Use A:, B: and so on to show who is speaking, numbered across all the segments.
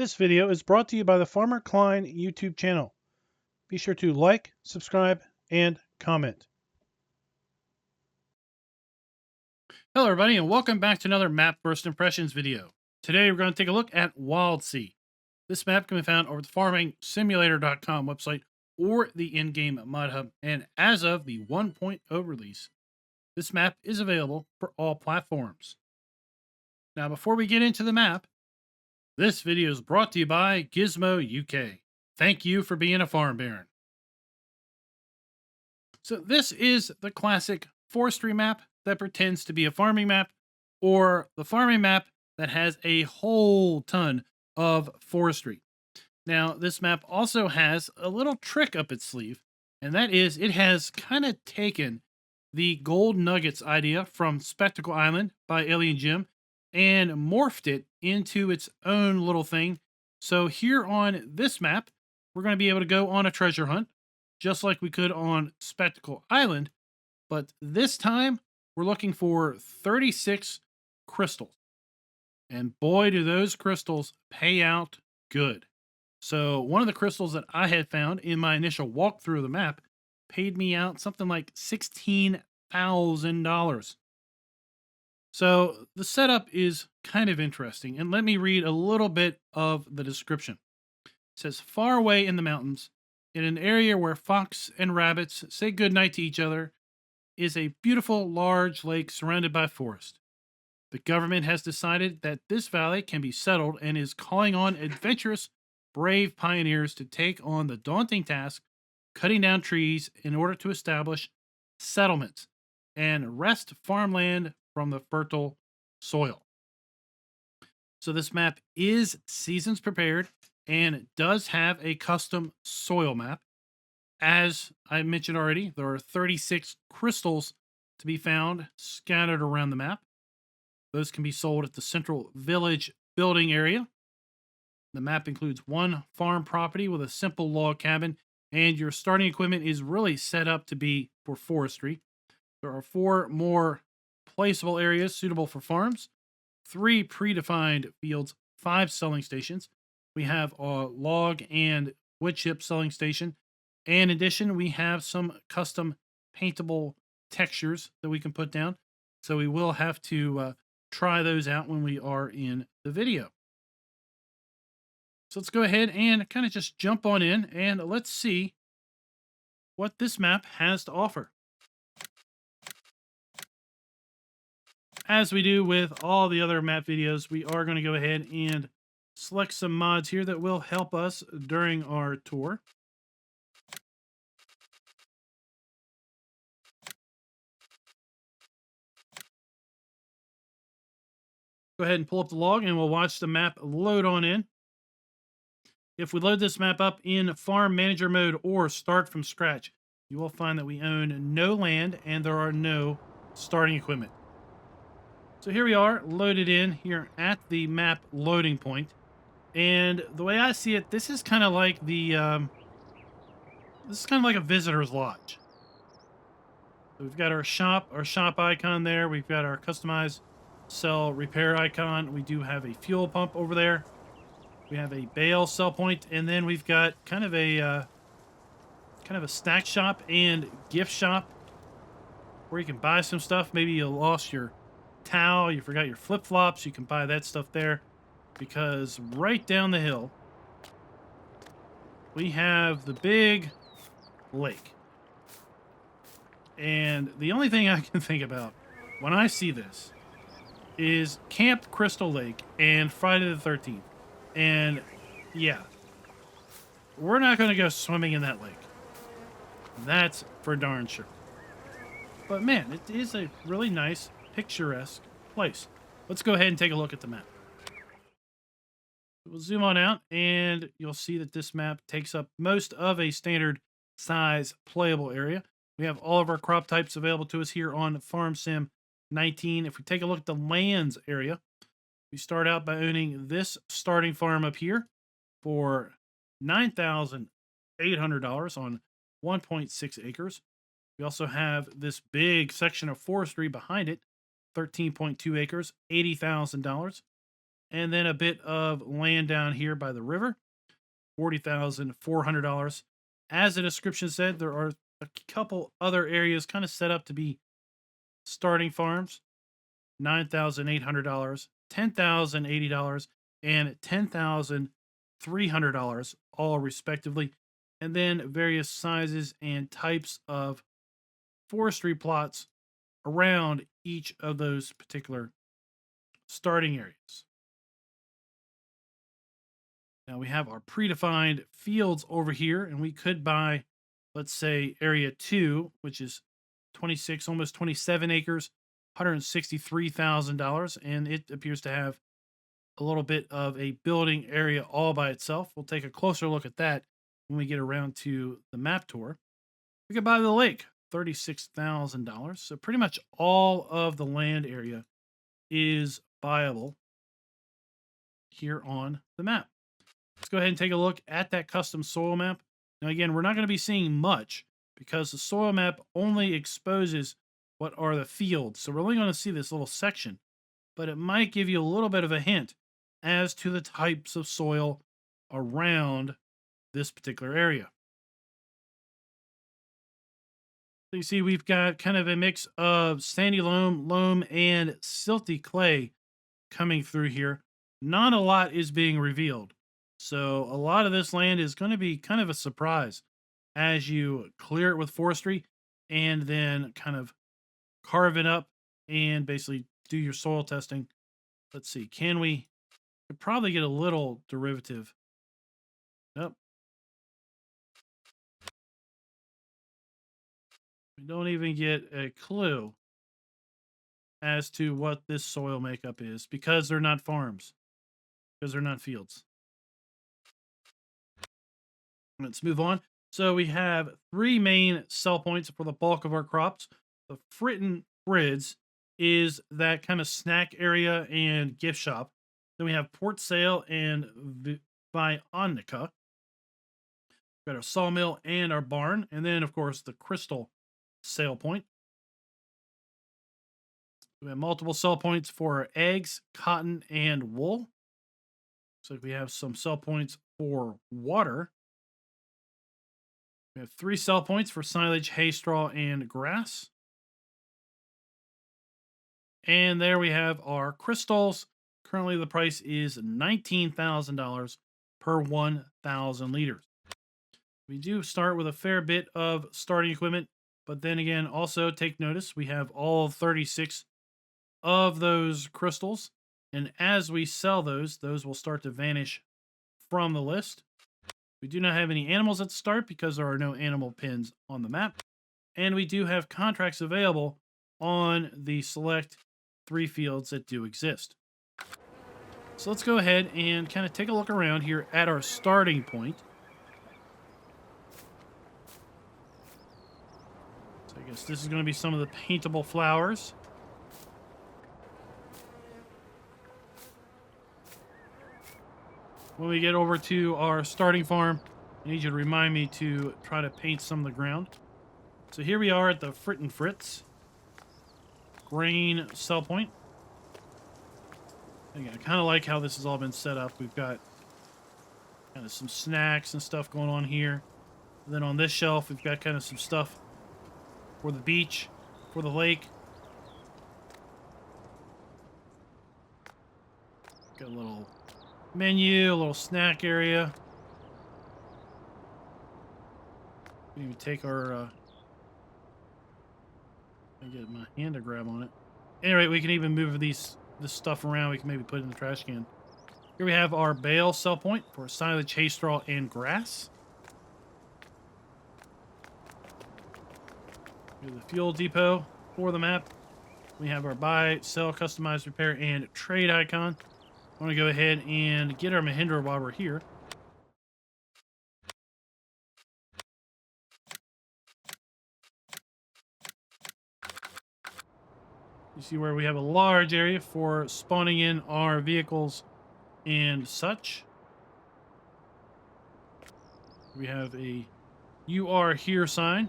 A: This video is brought to you by the Farmer Klein YouTube channel. Be sure to like, subscribe, and comment.
B: Hello everybody and welcome back to another map first impressions video. Today we're going to take a look at Waldsee. This map can be found over the farmingsimulator.com website or the in-game mod hub, and as of the 1.0 release, this map is available for all platforms. Now before we get into the map, this video is brought to you by Gizmo UK. Thank you for being a farm baron. So this is the classic forestry map that pretends to be a farming map, or the farming map that has a whole ton of forestry. Now, this map also has a little trick up its sleeve, and that is it has kind of taken the gold nuggets idea from Spectacle Island by Alien Jim and morphed it into its own little thing. So here on this map, we're going to be able to go on a treasure hunt, just like we could on Spectacle Island, but this time we're looking for 36 crystals. And boy, do those crystals pay out good. So one of the crystals that I had found in my initial walkthrough of the map paid me out something like $16,000. So the setup is kind of interesting. And let me read a little bit of the description. It says, far away in the mountains, in an area where fox and rabbits say goodnight to each other, is a beautiful large lake surrounded by forest. The government has decided that this valley can be settled and is calling on adventurous, brave pioneers to take on the daunting task cutting down trees in order to establish settlements and wrest farmland from the fertile soil. So this map is seasons prepared and it does have a custom soil map. As I mentioned already, there are 36 crystals to be found scattered around the map. Those can be sold at the central village building area. The map includes one farm property with a simple log cabin, and your starting equipment is really set up to be for forestry. There are 4 more placeable areas suitable for farms, 3 predefined fields, 5 selling stations. We have a log and wood chip selling station. And in addition, we have some custom paintable textures that we can put down. So we will have to try those out when we are in the video. So let's go ahead and kind of just jump on in and let's see what this map has to offer. As we do with all the other map videos, we are going to go ahead and select some mods here that will help us during our tour. Go ahead and pull up the log and we'll watch the map load on in. If we load this map up in farm manager mode or start from scratch, you will find that we own no land and there are no starting equipment. So here we are loaded in here at the map loading point. And the way I see it, this is kind of like a visitor's lodge. So we've got our shop icon there. We've got our customized sell repair icon. We do have a fuel pump over there. We have a bale sell point, and then we've got kind of a snack shop and gift shop where you can buy some stuff. Maybe you lost your towel, you forgot your flip-flops, you can buy that stuff there, because right down the hill we have the big lake. And the only thing I can think about when I see this is Camp Crystal Lake and Friday the 13th. And yeah, we're not going to go swimming in that lake. That's for darn sure. But man, it is a really nice, picturesque place. Let's go ahead and take a look at the map. We'll zoom on out and you'll see that this map takes up most of a standard size playable area. We have all of our crop types available to us here on Farm Sim 19. If we take a look at the lands area, we start out by owning this starting farm up here for $9,800 on 1.6 acres. We also have this big section of forestry behind it, 13.2 acres, $80,000. And then a bit of land down here by the river, $40,400. As the description said, there are a couple other areas kind of set up to be starting farms. $9,800, $10,080, and $10,300, all respectively. And then various sizes and types of forestry plots around each of those particular starting areas. Now we have our predefined fields over here, and we could buy, let's say, area 2, which is 26, almost 27 acres, $163,000, and it appears to have a little bit of a building area all by itself. We'll take a closer look at that when we get around to the map tour. We could buy the lake, $36,000. So pretty much all of the land area is buyable here on the map. Let's go ahead and take a look at that custom soil map. Now, again, we're not going to be seeing much because the soil map only exposes what are the fields. So we're only going to see this little section, but it might give you a little bit of a hint as to the types of soil around this particular area. So you see we've got kind of a mix of sandy loam, and silty clay coming through here. Not a lot is being revealed. So a lot of this land is going to be kind of a surprise as you clear it with forestry and then kind of carve it up and basically do your soil testing. Let's see, could probably get a little derivative. Nope. We don't even get a clue as to what this soil makeup is because they're not farms, because they're not fields. Let's move on. So we have 3 main sell points for the bulk of our crops. The Fritten Frids is that kind of snack area and gift shop. Then we have Port Sale and Vionica. We've got our sawmill and our barn. And then, of course, the Crystal sale point. We have multiple sell points for our eggs, cotton, and wool. So we have some sell points for water. We have 3 sell points for silage, hay, straw, and grass. And there we have our crystals. Currently, the price is $19,000 per 1,000 liters. We do start with a fair bit of starting equipment, but then again, also take notice, we have all 36 of those crystals. And as we sell those will start to vanish from the list. We do not have any animals at the start because there are no animal pins on the map. And we do have contracts available on the select 3 fields that do exist. So let's go ahead and kind of take a look around here at our starting point. So I guess this is going to be some of the paintable flowers. When we get over to our starting farm, I need you to remind me to try to paint some of the ground. So here we are at the Fritten Fritz grain sell point. Again, I kind of like how this has all been set up. We've got kind of some snacks and stuff going on here. And then on this shelf, we've got kind of some stuff for the beach, for the lake. Got a little menu, a little snack area. We can even take our I get my hand to grab on it. Anyway, we can even move this stuff around. We can maybe put it in the trash can. Here we have our bale sell point for silage, hay, straw, and grass. We have the fuel depot for the map. We have our buy, sell, customize, repair, and trade icon. I want to go ahead and get our Mahindra while we're here. You see where we have a large area for spawning in our vehicles and such. We have a "You are here" sign.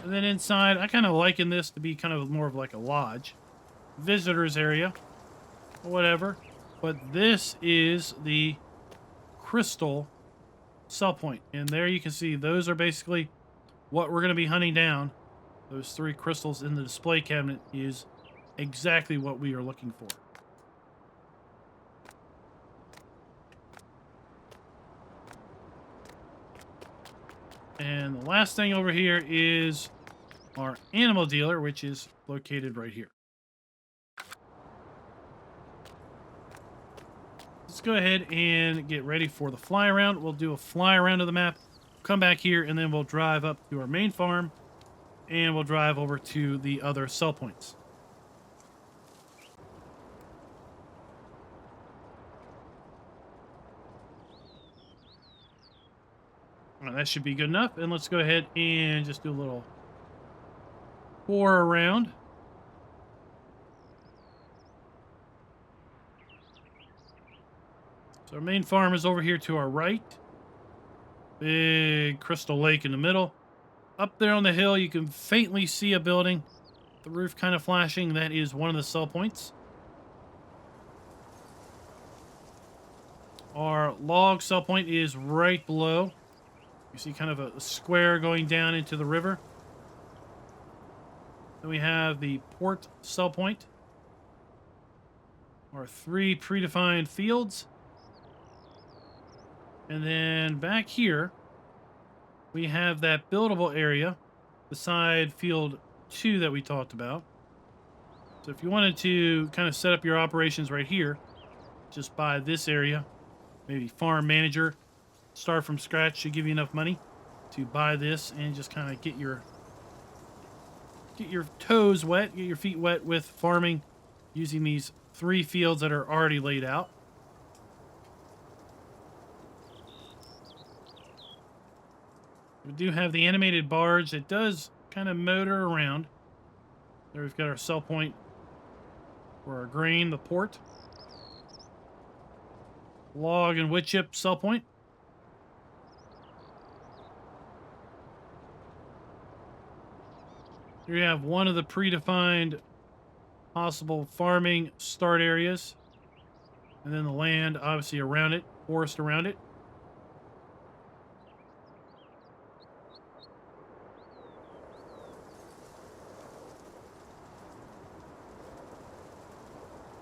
B: And then inside, I kind of liken this to be kind of more of like a lodge. visitors area or whatever. But this is the crystal sell point. And there you can see those are basically what we're going to be hunting down. Those 3 crystals in the display cabinet is exactly what we are looking for. And the last thing over here is our animal dealer, which is located right here. Let's go ahead and get ready for the fly around. We'll do a fly around of the map, come back here, and then we'll drive up to our main farm, and we'll drive over to the other sell points. Well, that should be good enough. And let's go ahead and just do a little pour around. So our main farm is over here to our right. Big crystal lake in the middle. Up there on the hill, you can faintly see a building. The roof kind of flashing. That is one of the sell points. Our log sell point is right below. You see kind of a square going down into the river. Then we have the port sell point. Our 3 predefined fields. And then back here, we have that buildable area beside field 2 that we talked about. So if you wanted to kind of set up your operations right here, just buy this area, maybe farm manager, start from scratch should give you enough money to buy this and just kind of get your toes wet, get your feet wet with farming using these 3 fields that are already laid out. We do have the animated barge that does kind of motor around. There we've got our sell point for our grain, the port. Log and wood chip sell point. Here you have one of the predefined possible farming start areas. And then the land obviously around it, forest around it.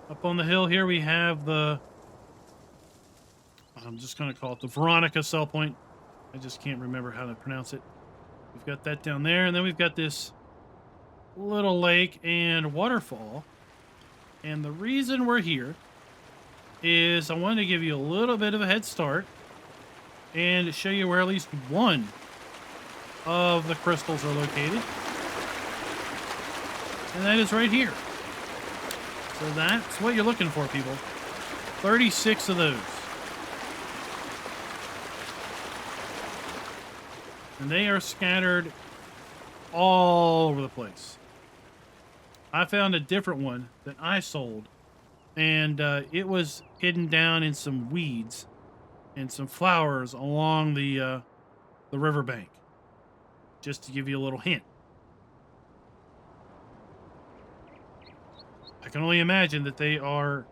B: Up on the hill here we have the, I'm just going to call it the Veronica sell point. I just can't remember how to pronounce it. We've got that down there, and then we've got this little lake and waterfall. And the reason we're here is I wanted to give you a little bit of a head start and show you where at least one of the crystals are located. And that is right here. So that's what you're looking for, people. 36 of those. And they are scattered all over the place. I found a different one that I sold, and it was hidden down in some weeds and some flowers along the riverbank. Just to give you a little hint. I can only imagine that they are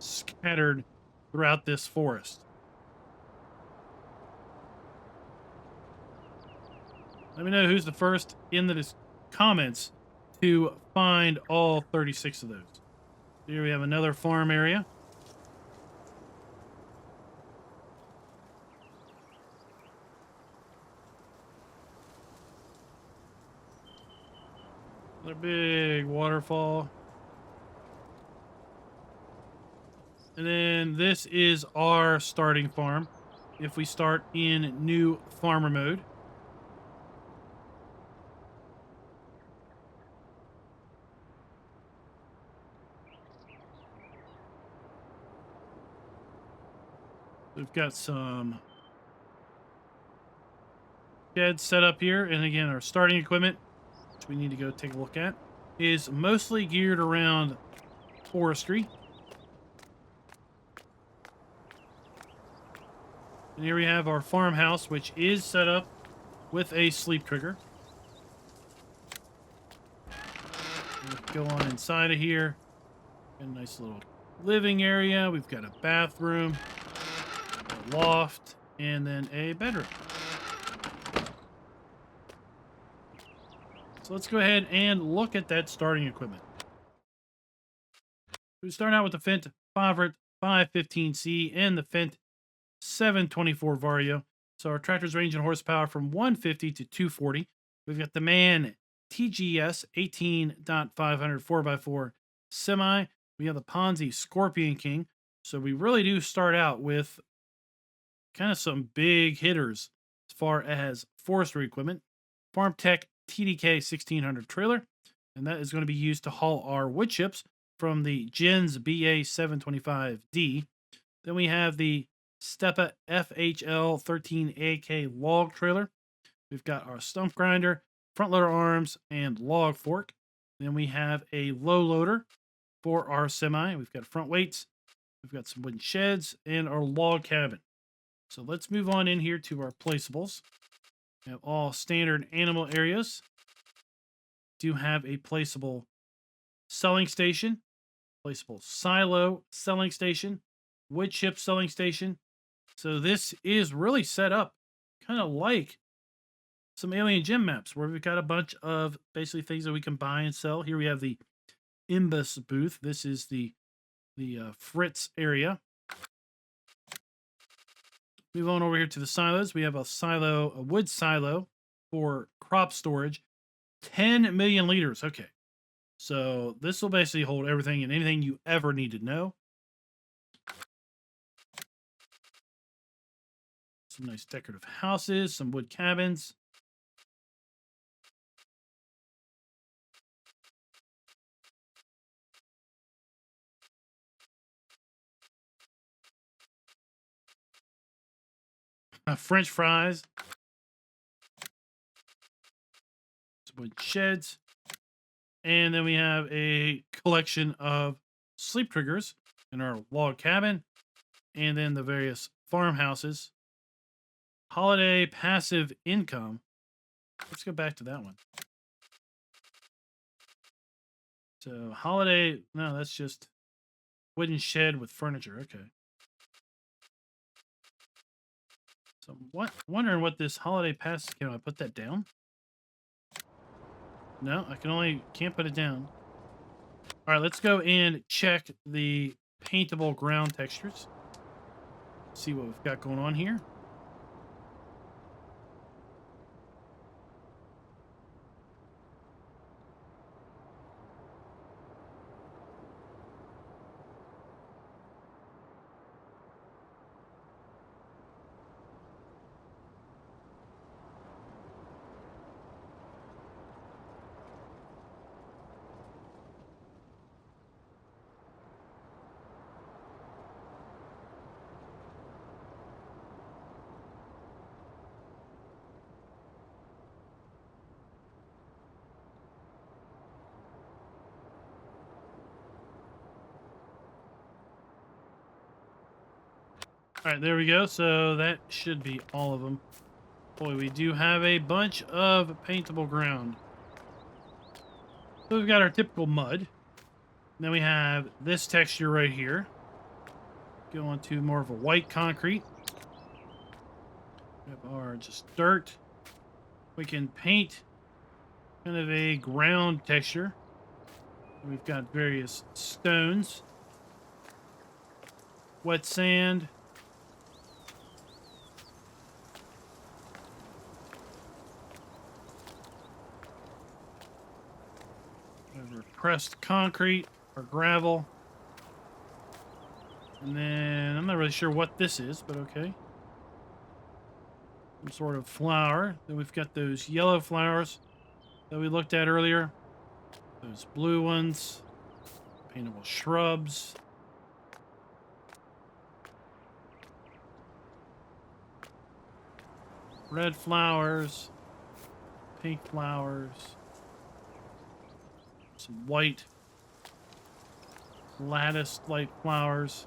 B: scattered throughout this forest. Let me know who's the first in the comments to find all 36 of those. Here we have another farm area. Another big waterfall. And then this is our starting farm. If we start in new farmer mode. We've got some sheds set up here. And again, our starting equipment, which we need to go take a look at, is mostly geared around forestry. And here we have our farmhouse, which is set up with a sleep trigger. go on inside of here. Got a nice little living area. We've got a bathroom, a loft, and then a bedroom. So let's go ahead and look at that starting equipment. We start out with the Fendt 515C and the Fendt 724 Vario. So our tractors range in horsepower from 150 to 240. We've got the MAN TGS 18.500 4x4 semi. We have the Ponzi Scorpion King. So we really do start out with kind of some big hitters as far as forestry equipment. Farm Tech TDK 1600 trailer, and that is going to be used to haul our wood chips from the Gens BA 725D. Then we have the Stepa FHL 13AK log trailer. We've got our stump grinder, front loader arms, and log fork. Then we have a low loader for our semi. We've got front weights. We've got some wooden sheds and our log cabin. So let's move on in here to our placeables. We have all standard animal areas. Do have a placeable selling station, placeable silo selling station, wood chip selling station. So this is really set up kind of like some Alien Gem maps where we've got a bunch of basically things that we can buy and sell. Here we have the Imbus booth. This is the Fritz area. Move on over here to the silos. We have a wood silo for crop storage, 10 million liters. Okay, so this will basically hold everything and anything you ever need to know. Some nice decorative houses, some wood cabins. French fries. Some wood sheds. And then we have a collection of sleep triggers in our log cabin. And then the various farmhouses. Holiday passive income. Let's go back to that one. So holiday, no, that's just wooden shed with furniture. Okay. So wondering what this holiday pass, can I put that down? No, I can't put it down. All right, let's go and check the paintable ground textures. See what we've got going on here. All right, there we go. So that should be all of them. Boy, we do have a bunch of paintable ground. So we've got our typical mud. Then we have this texture right here. Go on to more of a white concrete. We have our just dirt. We can paint kind of a ground texture. We've got various stones. Wet sand. Pressed concrete or gravel. And then I'm not really sure what this is, but okay. Some sort of flower. Then we've got those yellow flowers that we looked at earlier. Those blue ones. Paintable shrubs. Red flowers. Pink flowers. Some white lattice light flowers,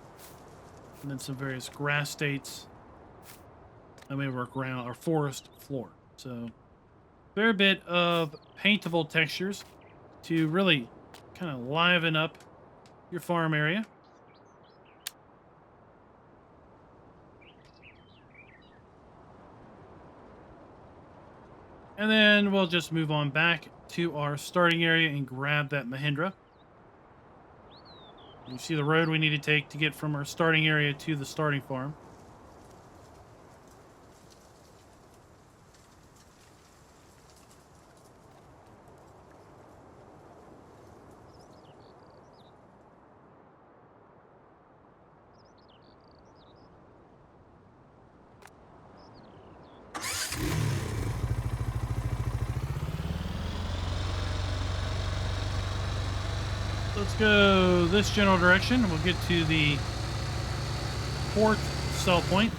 B: and then some various grass states. And we have our forest floor. So fair bit of paintable textures to really kind of liven up your farm area. And then we'll just move on back to our starting area and grab that Mahindra. You see the road we need to take to get from our starting area to the starting farm. Let's go this general direction. We'll get to the 4th sell point.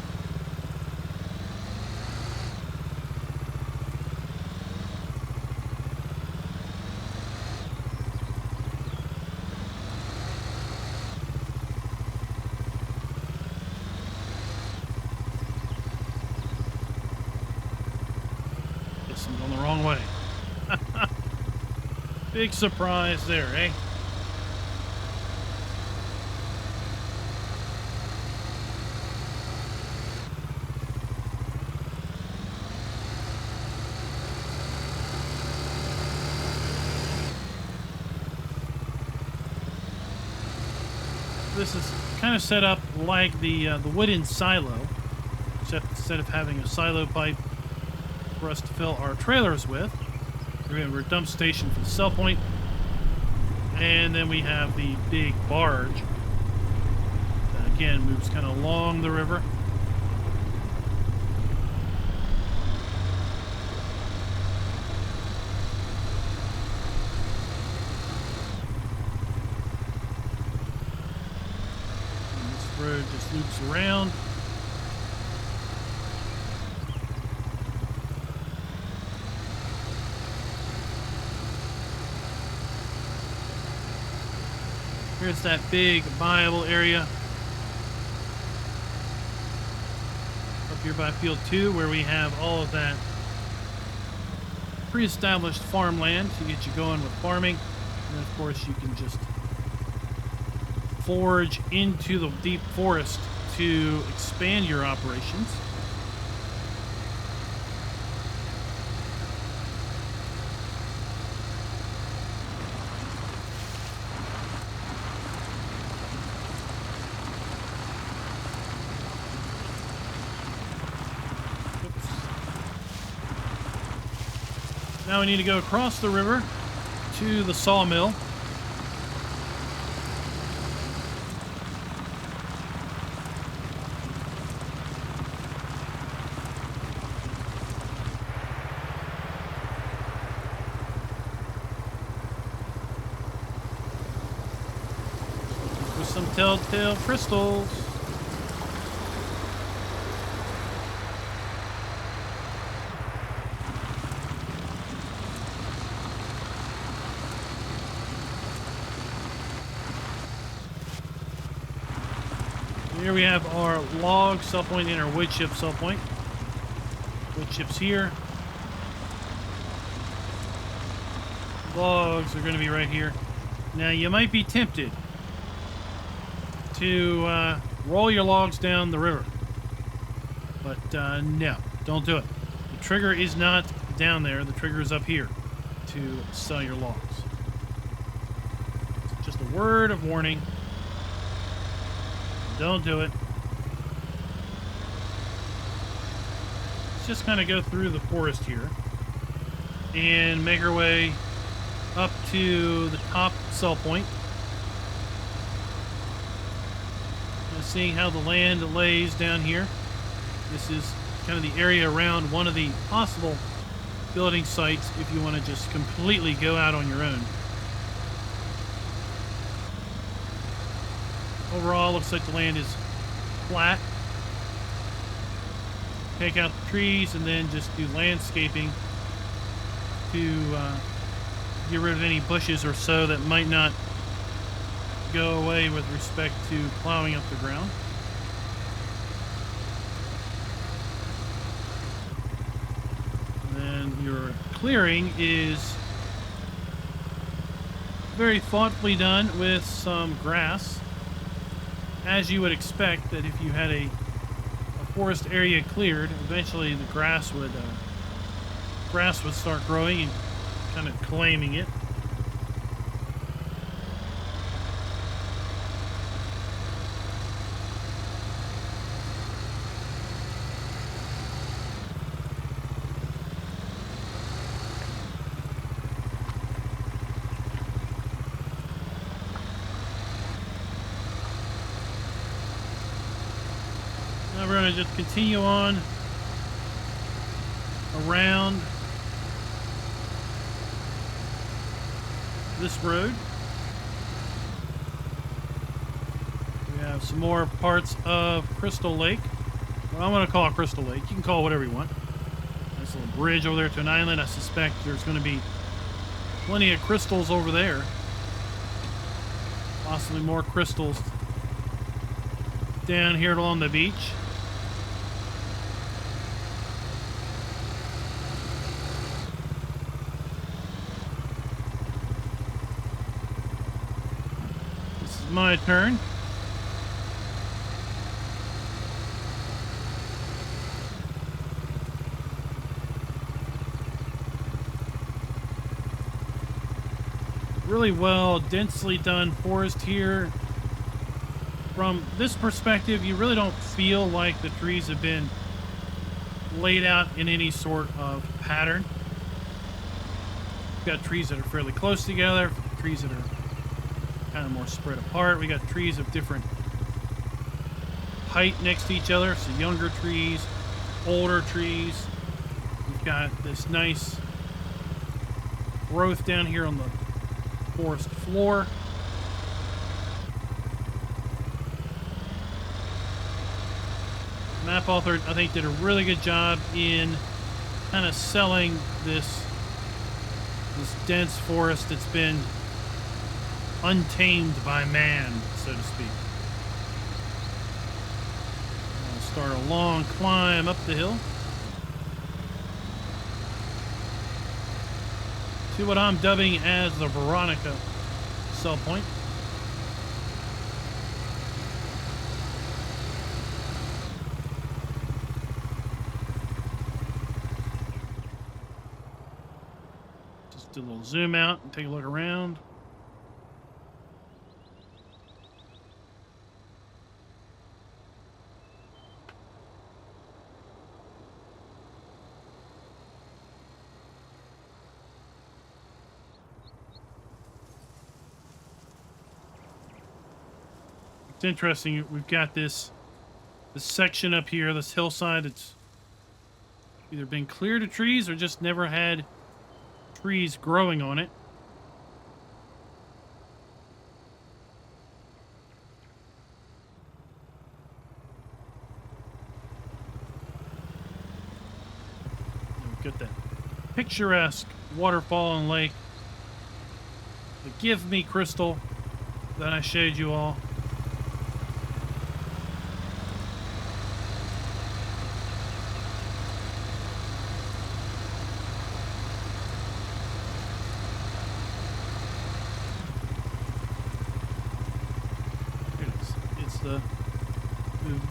B: Guess I'm going the wrong way. Big surprise there, eh? This is kind of set up like the wooden silo, except instead of having a silo pipe for us to fill our trailers with, we're a dump station for the sell point, and then we have the big barge that again moves kind of along the river. Road just loops around. Here's that big viable area up here by field 2 where we have all of that pre-established farmland to get you going with farming. And then of course you can just forage into the deep forest to expand your operations. Oops. Now we need to go across the river to the sawmill. Some telltale crystals. Here we have our log sell point and our wood chip sell point. Wood chips here. Logs are going to be right here. Now you might be tempted to roll your logs down the river, but no, don't do it. The trigger is not down there. The trigger is up here to sell your logs. Just a word of warning. Don't do it. Let's just kind of go through the forest here and make our way up to the top sell point. Seeing how the land lays down here. This is kind of the area around one of the possible building sites if you want to just completely go out on your own. Overall, looks like the land is flat. Take out the trees and then just do landscaping to get rid of any bushes or so that might not go away with respect to plowing up the ground. And then your clearing is very thoughtfully done with some grass, as you would expect that if you had a forest area cleared, eventually the grass would start growing and kind of claiming it. Now we're going to just continue on around this road. We have some more parts of Crystal Lake. Well, I'm going to call it Crystal Lake. You can call it whatever you want. Nice little bridge over there to an island. I suspect there's going to be plenty of crystals over there. Possibly more crystals down here along the beach. This is my turn. Really well, densely done forest here. From this perspective, you really don't feel like the trees have been laid out in any sort of pattern. We've got trees that are fairly close together, trees that are kind of more spread apart. We got trees of different height next to each other, so younger trees, older trees. We've got this nice growth down here on the forest floor. Map author, I think, did a really good job in kind of selling this dense forest that's been untamed by man, so to speak. I'll start a long climb up the hill to what I'm dubbing as the Veronica sell point. Just do a little zoom out and take a look around. It's interesting. We've got this section up here, this hillside that's either been cleared of trees or just never had trees growing on it. We've got that picturesque waterfall and lake, the Give Me crystal that I showed you all.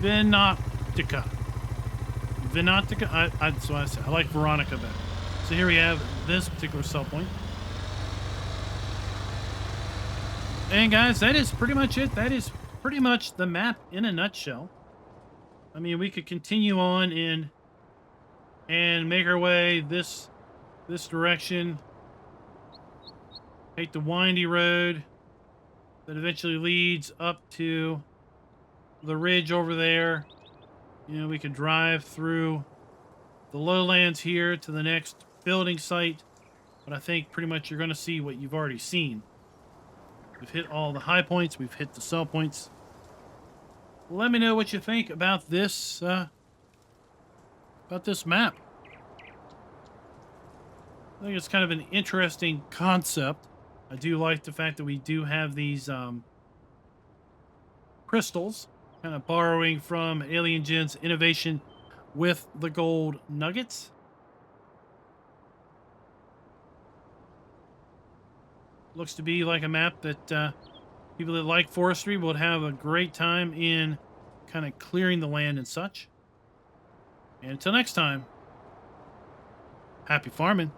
B: Vinotica. That's what I say. I like Veronica better. So here we have this particular sell point. And guys, that is pretty much it. That is pretty much the map in a nutshell. I mean, we could continue on and make our way this direction. Take the windy road that eventually leads up to the ridge over there. You know, we could drive through the lowlands here to the next building site, but I think pretty much you're going to see what you've already seen. We've hit all the high points, we've hit the sell points. Let me know what you think about this map. I think it's kind of an interesting concept. I do like the fact that we do have these crystals, kind of borrowing from Alien Gen's innovation with the gold nuggets. looks to be like a map that people that like forestry would have a great time in kind of clearing the land and such. And until next time, happy farming.